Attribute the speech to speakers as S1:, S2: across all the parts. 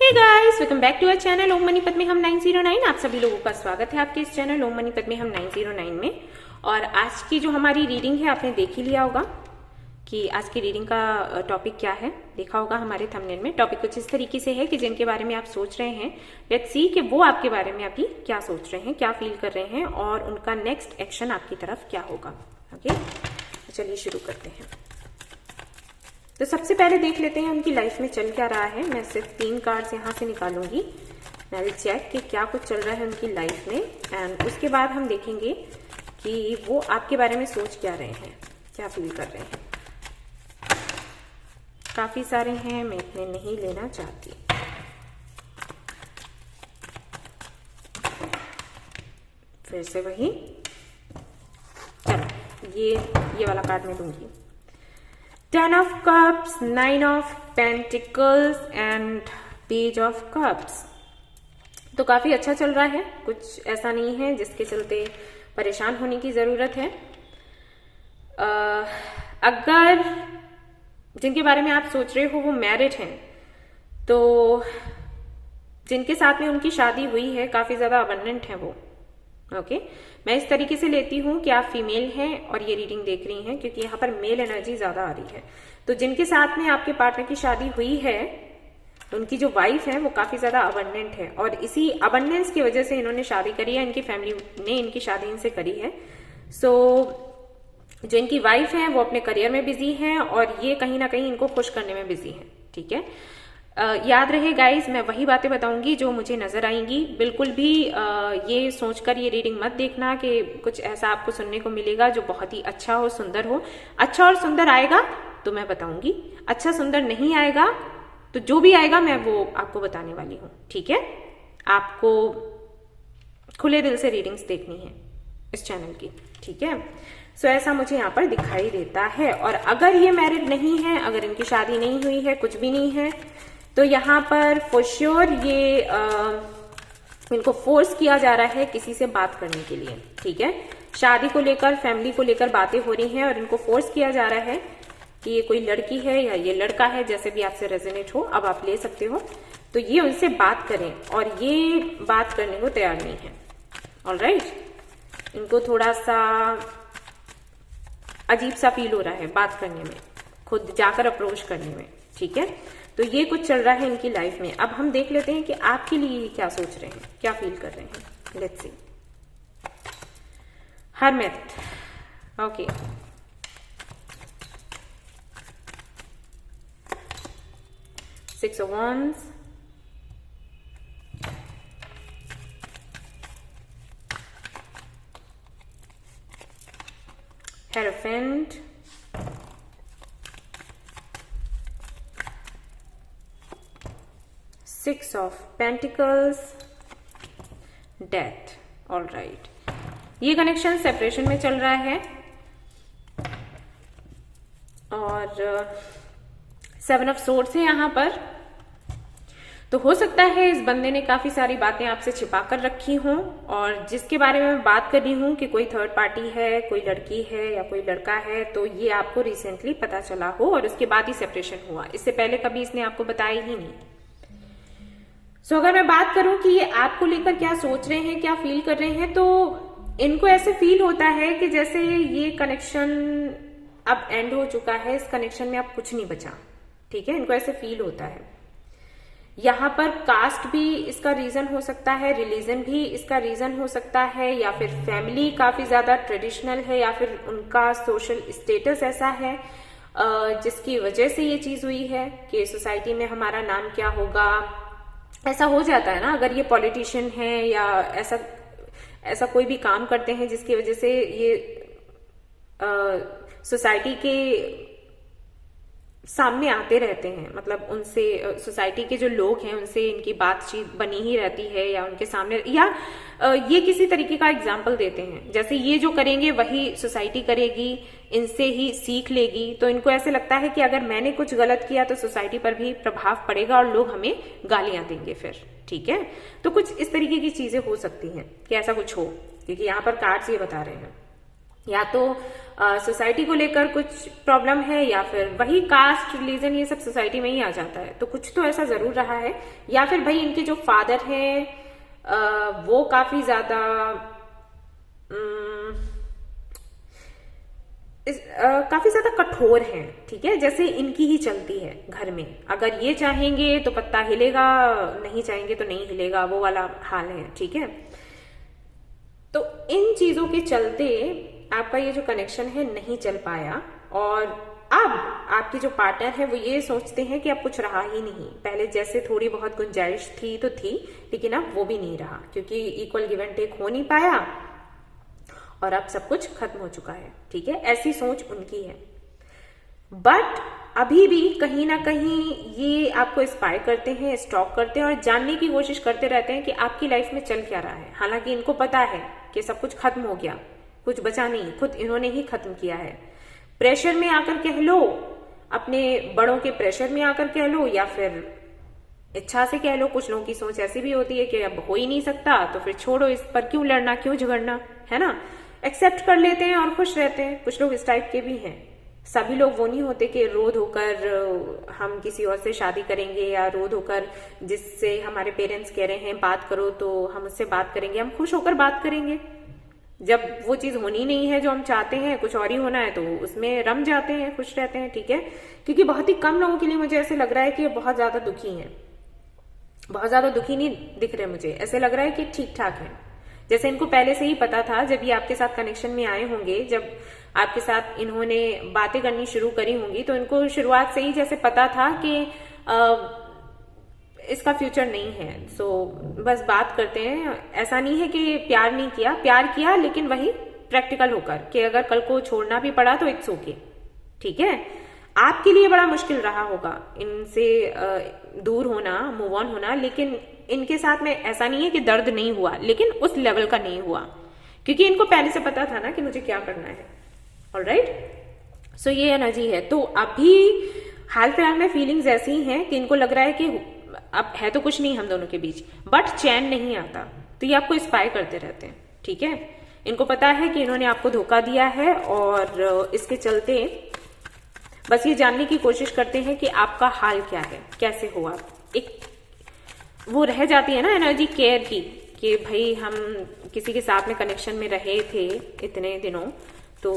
S1: Hey guys, welcome back to our channel ओम मनीपत में हम 909। आप सभी लोगों का स्वागत है आपके इस चैनल ओम मनीपत में हम 909 में। और आज की जो हमारी रीडिंग है आपने देख ही लिया होगा कि आज की रीडिंग का टॉपिक क्या है। देखा होगा हमारे थंबनेल में। टॉपिक कुछ इस तरीके से है कि जिनके बारे में आप सोच रहे हैं, लेट्स सी कि वो आपके बारे में अभी क्या सोच रहे हैं, क्या फील कर रहे हैं और उनका नेक्स्ट एक्शन आपकी तरफ क्या होगा। ओके, चलिए शुरू करते हैं। तो सबसे पहले देख लेते हैं उनकी लाइफ में चल क्या रहा है। मैं सिर्फ 3 कार्ड्स यहाँ से निकालूंगी। मैं विल चेक कि क्या कुछ चल रहा है उनकी लाइफ में एंड उसके बाद हम देखेंगे कि वो आपके बारे में सोच क्या रहे हैं, क्या फील कर रहे हैं। काफी सारे हैं, मैं इतने नहीं लेना चाहती। फिर से वही, चलो ये वाला कार्ड मैं दूंगी। 10 of Cups, 9 of Pentacles and Page of Cups। तो काफी अच्छा चल रहा है, कुछ ऐसा नहीं है जिसके चलते परेशान होने की जरूरत है। अगर जिनके बारे में आप सोच रहे हो वो मैरिड हैं, तो जिनके साथ में उनकी शादी हुई है काफी ज्यादा अबंडेंट है वो। ओके, मैं इस तरीके से लेती हूं कि आप फीमेल हैं और ये रीडिंग देख रही हैं क्योंकि यहाँ पर मेल एनर्जी ज्यादा आ रही है। तो जिनके साथ में आपके पार्टनर की शादी हुई है, उनकी जो वाइफ है वो काफी ज्यादा अबंडेंट है और इसी अबंडेंस की वजह से इन्होंने शादी करी है, इनकी फैमिली ने इनकी शादी इनसे करी है। सो जो इनकी वाइफ है वो अपने करियर में बिजी हैं और ये कहीं ना कहीं इनको खुश करने में बिजी हैं। ठीक है, याद रहे गाइस, मैं वही बातें बताऊंगी जो मुझे नजर आएंगी। बिल्कुल भी ये सोचकर ये रीडिंग मत देखना कि कुछ ऐसा आपको सुनने को मिलेगा जो बहुत ही अच्छा हो, सुंदर हो। अच्छा और सुंदर आएगा तो मैं बताऊंगी, अच्छा सुंदर नहीं आएगा तो जो भी आएगा मैं वो आपको बताने वाली हूँ। ठीक है, आपको खुले दिल से रीडिंग्स देखनी है इस चैनल की। ठीक है, सो ऐसा मुझे यहाँ पर दिखाई देता है। और अगर ये मैरिड नहीं है, अगर इनकी शादी नहीं हुई है, कुछ भी नहीं है, तो यहाँ पर फॉर श्योर ये इनको फोर्स किया जा रहा है किसी से बात करने के लिए। ठीक है, शादी को लेकर, फैमिली को लेकर बातें हो रही हैं और इनको फोर्स किया जा रहा है कि ये कोई लड़की है या ये लड़का है, जैसे भी आपसे रेजोनेट हो, अब आप ले सकते हो। तो ये उनसे बात करें और ये बात करने को तैयार नहीं है। ऑलराइट, इनको थोड़ा सा अजीब सा फील हो रहा है बात करने में, खुद जाकर अप्रोच करने में। ठीक है, तो ये कुछ चल रहा है इनकी लाइफ में। अब हम देख लेते हैं कि आपके लिए क्या सोच रहे हैं, क्या फील कर रहे हैं। Let's see. Hermit, okay, Six of Wands, Hierophant, Six of Pentacles, Death। All right, ये कनेक्शन सेपरेशन में चल रहा है और 7 ऑफ सोर्ड्स है यहाँ पर। तो हो सकता है इस बंदे ने काफी सारी बातें आपसे छिपा कर रखी हों और जिसके बारे में मैं बात कर रही हूं कि कोई थर्ड पार्टी है, कोई लड़की है या कोई लड़का है, तो ये आपको रिसेंटली पता चला हो और उसके बाद ही सेपरेशन हुआ। इससे पहले कभी इसने आपको बताया ही नहीं। सो अगर मैं बात करूं कि ये आपको लेकर क्या सोच रहे हैं, क्या फील कर रहे हैं, तो इनको ऐसे फील होता है कि जैसे ये कनेक्शन अब एंड हो चुका है, इस कनेक्शन में अब कुछ नहीं बचा। ठीक है, इनको ऐसे फील होता है। यहाँ पर कास्ट भी इसका रीजन हो सकता है, रिलीजन भी इसका रीजन हो सकता है, या फिर फैमिली काफी ज्यादा ट्रेडिशनल है, या फिर उनका सोशल स्टेटस ऐसा है जिसकी वजह से ये चीज हुई है कि सोसाइटी में हमारा नाम क्या होगा। ऐसा हो जाता है ना, अगर ये पॉलिटिशियन है या ऐसा कोई भी काम करते हैं जिसकी वजह से ये सोसाइटी के सामने आते रहते हैं, मतलब उनसे सोसाइटी के जो लोग हैं उनसे इनकी बातचीत बनी ही रहती है या उनके सामने, या ये किसी तरीके का एग्जाम्पल देते हैं जैसे ये जो करेंगे वही सोसाइटी करेगी, इनसे ही सीख लेगी। तो इनको ऐसे लगता है कि अगर मैंने कुछ गलत किया तो सोसाइटी पर भी प्रभाव पड़ेगा और लोग हमें गालियां देंगे फिर। ठीक है, तो कुछ इस तरीके की चीजें हो सकती हैं कि ऐसा कुछ हो, क्योंकि यहाँ पर कार्ड्स ये बता रहे हैं। या तो सोसाइटी को लेकर कुछ प्रॉब्लम है, या फिर वही कास्ट रिलीजन ये सब सोसाइटी में ही आ जाता है, तो कुछ तो ऐसा जरूर रहा है। या फिर भाई इनके जो फादर हैं वो काफी ज्यादा काफी ज्यादा कठोर हैं, ठीक है, जैसे इनकी ही चलती है घर में, अगर ये चाहेंगे तो पत्ता हिलेगा, नहीं चाहेंगे तो नहीं हिलेगा, वो वाला हाल है, ठीक है। तो इन चीजों के चलते आपका ये जो कनेक्शन है नहीं चल पाया, और अब आपकी जो पार्टनर है वो ये सोचते हैं कि अब कुछ रहा ही नहीं, पहले जैसे थोड़ी बहुत गुंजाइश थी तो थी, लेकिन अब वो भी नहीं रहा, क्योंकि इक्वल गिव एंड टेक हो नहीं पाया और अब सब कुछ खत्म हो चुका है, ठीक है, ऐसी सोच उनकी है। बट अभी भी कहीं ना कहीं ये आपको इंस्पायर करते हैं, स्टॉक करते हैं और जानने की कोशिश करते रहते हैं कि आपकी लाइफ में चल क्या रहा है। हालांकि इनको पता है कि सब कुछ खत्म हो गया, कुछ बचा नहीं, खुद इन्होंने ही खत्म किया है। प्रेशर में आकर कह लो, अपने बड़ों के प्रेशर में आकर कह लो, या फिर इच्छा से कह लो। कुछ लोगों की सोच ऐसी भी होती है कि अब हो ही नहीं सकता तो फिर छोड़ो, इस पर क्यों लड़ना, क्यों झगड़ना, है ना, एक्सेप्ट कर लेते हैं और खुश रहते हैं। कुछ लोग इस टाइप के भी हैं। सभी लोग वो नहीं होते कि रो धोकर हम किसी और से शादी करेंगे, या रो धोकर जिससे हमारे पेरेंट्स कह रहे हैं बात करो तो हम उससे बात करेंगे, हम खुश होकर बात करेंगे। जब वो चीज होनी नहीं है जो हम चाहते हैं, कुछ और ही होना है, तो उसमें रम जाते हैं, खुश रहते हैं, ठीक है। क्योंकि बहुत ही कम लोगों के लिए मुझे ऐसे लग रहा है कि ये बहुत ज्यादा दुखी हैं, बहुत ज्यादा दुखी नहीं दिख रहे मुझे, ऐसे लग रहा है कि ठीक ठाक है, जैसे इनको पहले से ही पता था। जब ये आपके साथ कनेक्शन में आए होंगे, जब आपके साथ इन्होंने बातें करनी शुरू करी होंगी, तो इनको शुरुआत से ही जैसे पता था कि इसका फ्यूचर नहीं है। सो बस बात करते हैं। ऐसा नहीं है कि प्यार नहीं किया, प्यार किया, लेकिन वही प्रैक्टिकल होकर कि अगर कल को छोड़ना भी पड़ा तो इट्स ओके, ठीक है। आपके लिए बड़ा मुश्किल रहा होगा इनसे दूर होना, मूव ऑन होना, लेकिन इनके साथ में ऐसा नहीं है कि दर्द नहीं हुआ, लेकिन उस लेवल का नहीं हुआ, क्योंकि इनको पहले से पता था ना कि मुझे क्या करना है। ऑलराइट, सो ये एनर्जी है। तो अभी हाल फिलहाल में फीलिंग्स ऐसी हैं कि इनको लग रहा है कि अब है तो कुछ नहीं हम दोनों के बीच, बट चैन नहीं आता। तो ये आपको इंस्पायर करते रहते हैं, ठीक है। इनको पता है कि इन्होंने आपको धोखा दिया है, और इसके चलते बस ये जानने की कोशिश करते हैं कि आपका हाल क्या है, कैसे हो आप। एक वो रह जाती है ना एनर्जी केयर की, कि भाई हम किसी के साथ में कनेक्शन में रहे थे इतने दिनों, तो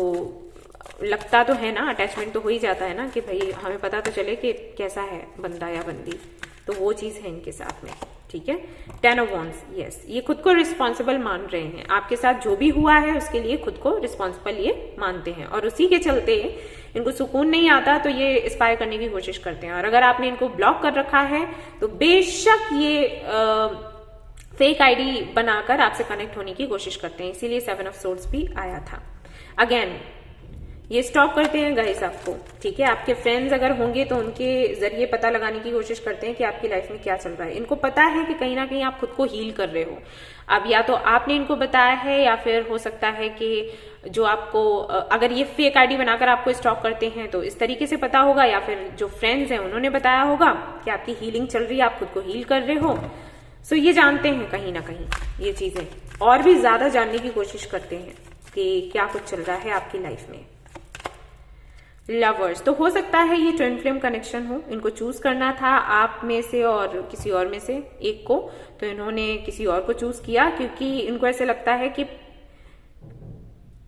S1: लगता तो है ना, अटैचमेंट तो हो ही जाता है ना, कि भाई हमें पता तो चले कि कैसा है बंदा या बंदी। तो वो चीज है इनके साथ में, ठीक है। 10 ऑफ वॉन्ड्स, यस, ये खुद को रिस्पॉन्सिबल मान रहे हैं। आपके साथ जो भी हुआ है उसके लिए खुद को रिस्पॉन्सिबल ये मानते हैं, और उसी के चलते इनको सुकून नहीं आता, तो ये इंस्पायर करने की कोशिश करते हैं। और अगर आपने इनको ब्लॉक कर रखा है तो बेशक ये फेक आईडी बनाकर आपसे कनेक्ट होने की कोशिश करते हैं, इसीलिए 7 ऑफ सोर्ड्स भी आया था। अगेन ये स्टॉक करते हैं गाइस आपको, ठीक है। आपके फ्रेंड्स अगर होंगे तो उनके जरिए पता लगाने की कोशिश करते हैं कि आपकी लाइफ में क्या चल रहा है। इनको पता है कि कहीं ना कहीं आप खुद को हील कर रहे हो। अब या तो आपने इनको बताया है, या फिर हो सकता है कि जो आपको, अगर ये फेक आईडी बनाकर आपको स्टॉक करते हैं तो इस तरीके से पता होगा, या फिर जो फ्रेंड्स हैं उन्होंने बताया होगा कि आपकी हीलिंग चल रही है, आप खुद को हील कर रहे हो। सो ये जानते हैं कहीं ना कहीं ये चीजें, और भी ज्यादा जानने की कोशिश करते हैं कि क्या कुछ चल रहा है आपकी लाइफ में। लवर्स, तो हो सकता है ये ट्विन फ्लेम कनेक्शन हो। इनको चूज करना था आप में से और किसी और में से एक को, तो इन्होंने किसी और को चूज किया, क्योंकि इनको ऐसे लगता है कि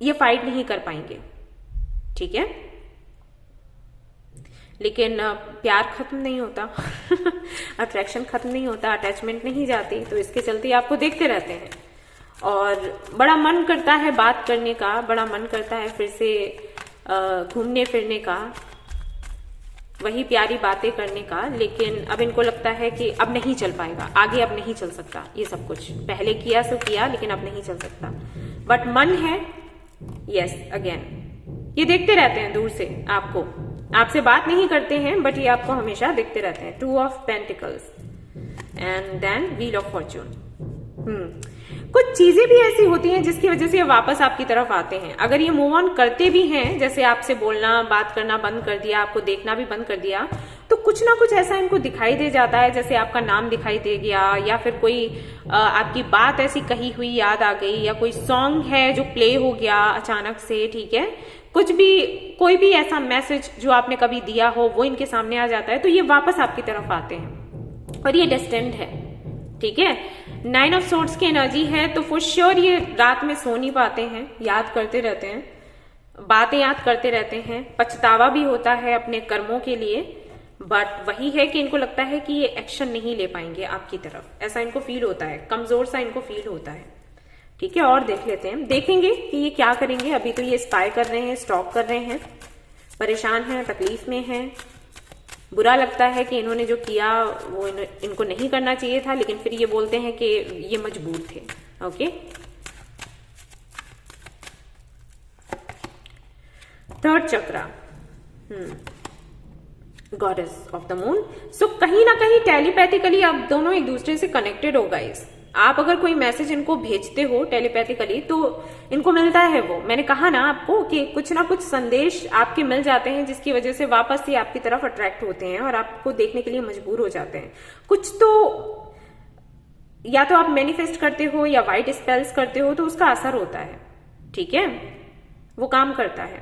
S1: ये फाइट नहीं कर पाएंगे, ठीक है। लेकिन प्यार खत्म नहीं होता अट्रैक्शन खत्म नहीं होता, अटैचमेंट नहीं जाती, तो इसके चलते आपको देखते रहते हैं। और बड़ा मन करता है बात करने का, बड़ा मन करता है फिर से घूमने फिरने का, वही प्यारी बातें करने का, लेकिन अब इनको लगता है कि अब नहीं चल पाएगा आगे, अब नहीं चल सकता। ये सब कुछ पहले किया सो किया, लेकिन अब नहीं चल सकता। बट मन है, यस, अगेन ये देखते रहते हैं दूर से आपको, आपसे बात नहीं करते हैं, बट ये आपको हमेशा देखते रहते हैं। 2 of pentacles and then wheel of fortune. कुछ चीजें भी ऐसी होती हैं जिसकी वजह से ये वापस आपकी तरफ आते हैं। अगर ये मूव ऑन करते भी हैं, जैसे आपसे बोलना बात करना बंद कर दिया, आपको देखना भी बंद कर दिया, तो कुछ ना कुछ ऐसा इनको दिखाई दे जाता है, जैसे आपका नाम दिखाई दे गया, या फिर कोई आपकी बात ऐसी कही हुई याद आ गई, या कोई सॉन्ग है जो प्ले हो गया अचानक से, ठीक है, कुछ भी, कोई भी ऐसा मैसेज जो आपने कभी दिया हो वो इनके सामने आ जाता है, तो ये वापस आपकी तरफ आते हैं और ये डेस्टिन्ड है, ठीक है। 9 ऑफ सोर्ड्स की एनर्जी है, तो फॉर श्योर ये रात में सो नहीं पाते हैं, याद करते रहते हैं, बातें याद करते रहते हैं, पछतावा भी होता है अपने कर्मों के लिए, बट वही है कि इनको लगता है कि ये एक्शन नहीं ले पाएंगे आपकी तरफ, ऐसा इनको फील होता है, कमजोर सा इनको फील होता है, ठीक है। और देख लेते हैं, देखेंगे कि ये क्या करेंगे। अभी तो ये स्पाई कर रहे हैं, स्टॉक कर रहे हैं, परेशान हैं, तकलीफ में हैं, बुरा लगता है कि इन्होंने जो किया वो इनको नहीं करना चाहिए था, लेकिन फिर ये बोलते हैं कि ये मजबूर थे। Okay, third chakra, goddess of the moon. So कहीं ना कहीं टेलीपैथिकली आप दोनों एक दूसरे से कनेक्टेड हो गाइस। आप अगर कोई मैसेज इनको भेजते हो टेलीपैथिकली तो इनको मिलता है वो। मैंने कहा ना आपको कि कुछ ना कुछ संदेश आपके मिल जाते हैं जिसकी वजह से वापस से आपकी तरफ अट्रैक्ट होते हैं और आपको देखने के लिए मजबूर हो जाते हैं। कुछ तो या तो आप मैनिफेस्ट करते हो या वाइट स्पेल्स करते हो तो उसका असर होता है, ठीक है, वो काम करता है।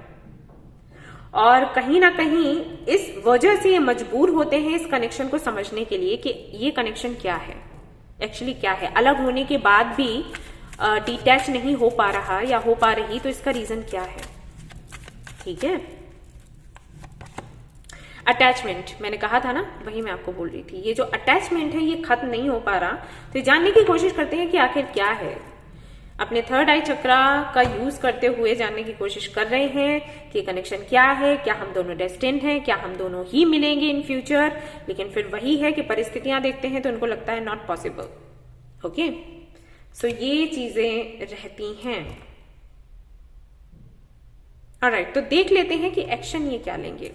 S1: और कहीं ना कहीं इस वजह से ये मजबूर होते हैं इस कनेक्शन को समझने के लिए कि ये कनेक्शन क्या है, एक्चुअली क्या है। अलग होने के बाद भी डिटैच नहीं हो पा रहा या हो पा रही, तो इसका रीजन क्या है, ठीक है। अटैचमेंट मैंने कहा था ना, वही मैं आपको बोल रही थी। ये जो अटैचमेंट है ये खत्म नहीं हो पा रहा, तो जानने की कोशिश करते हैं कि आखिर क्या है। अपने थर्ड आई चक्रा का यूज करते हुए जानने की कोशिश कर रहे हैं कि कनेक्शन क्या है, क्या हम दोनों डेस्टिन्ड हैं, क्या हम दोनों ही मिलेंगे इन फ्यूचर। लेकिन फिर वही है कि परिस्थितियां देखते हैं तो उनको लगता है नॉट पॉसिबल। ओके, सो ये चीजें रहती हैं। ऑलराइट, तो देख लेते हैं कि एक्शन ये क्या लेंगे,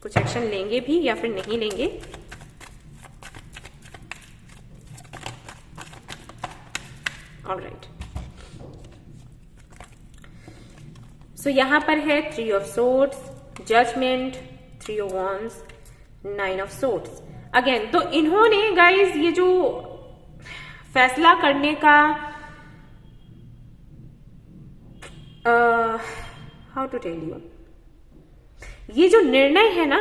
S1: कुछ एक्शन लेंगे भी या फिर नहीं लेंगे। ऑलराइट, सो यहां पर है 3 of swords, judgement, 3 of wands, 9 of swords. Again तो इन्होंने गाइज ये जो फैसला करने का हाउ टू टेल यू, ये जो निर्णय है ना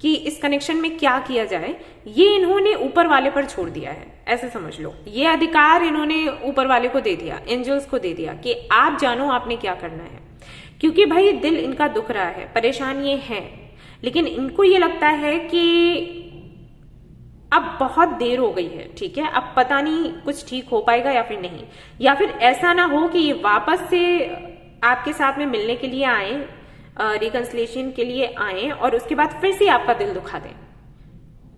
S1: कि इस कनेक्शन में क्या किया जाए, ये इन्होंने ऊपर वाले पर छोड़ दिया है, ऐसे समझ लो। ये अधिकार इन्होंने ऊपर वाले को दे दिया, एंजल्स को दे दिया कि आप जानो आपने क्या करना है। क्योंकि भाई दिल इनका दुख रहा है, परेशान ये है, लेकिन इनको ये लगता है कि अब बहुत देर हो गई है, ठीक है, अब पता नहीं कुछ ठीक हो पाएगा या फिर नहीं, या फिर ऐसा ना हो कि ये वापस से आपके साथ में मिलने के लिए आए, रिकंसिलिएशन के लिए आए और उसके बाद फिर से आपका दिल दुखा दें।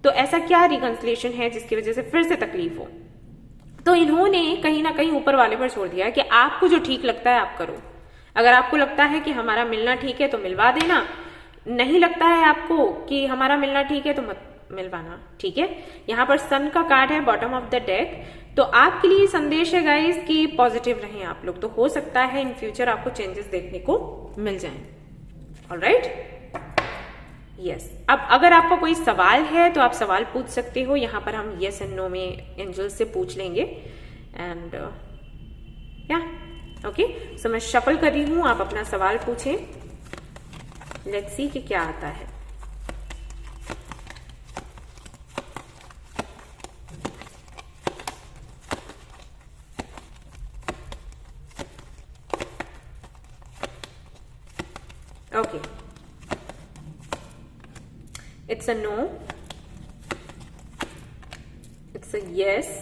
S1: तो ऐसा क्या रिकंसिलिएशन है जिसकी वजह से फिर से तकलीफ हो। तो इन्होंने कहीं ना कहीं ऊपर वाले पर छोड़ दिया है कि आपको जो ठीक लगता है आप करो। अगर आपको लगता है कि हमारा मिलना ठीक है तो मिलवा देना, नहीं लगता है आपको कि हमारा मिलना ठीक है तो मत मिलवाना, ठीक है। यहाँ पर सन का कार्ड है बॉटम ऑफ द डेक, तो आपके लिए संदेश है गाइस कि पॉजिटिव रहें आप लोग, तो हो सकता है इन फ्यूचर आपको चेंजेस देखने को मिल जाएं। Alright, yes. अब अगर आपका कोई सवाल है तो आप सवाल पूछ सकते हो, यहाँ पर हम यस एंड नो में एंजल से पूछ लेंगे। एंड या ओके, सो मैं शफल कर रही हूं, आप अपना सवाल पूछें, लेट्स सी कि क्या आता है। Okay, it's a no, it's a yes,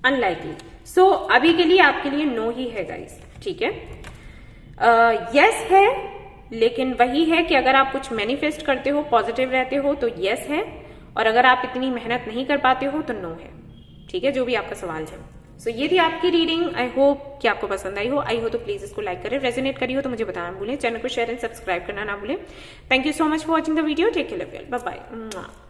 S1: unlikely। सो अभी के लिए आपके लिए नो ही है गाइस, ठीक है। यस है, लेकिन वही है कि अगर आप कुछ मैनिफेस्ट करते हो, पॉजिटिव रहते हो तो यस है, और अगर आप इतनी मेहनत नहीं कर पाते हो तो नो है, ठीक है, जो भी आपका सवाल है। सो ये थी आपकी रीडिंग। आई होप कि आपको पसंद आई हो। आई हो तो प्लीज इसको लाइक करें, रेजोनेट करी हो तो मुझे बताना भूलें, चैनल को शेयर एंड सब्सक्राइब करना ना भूलें। Thank you so much for watching the video. Take care, bye bye.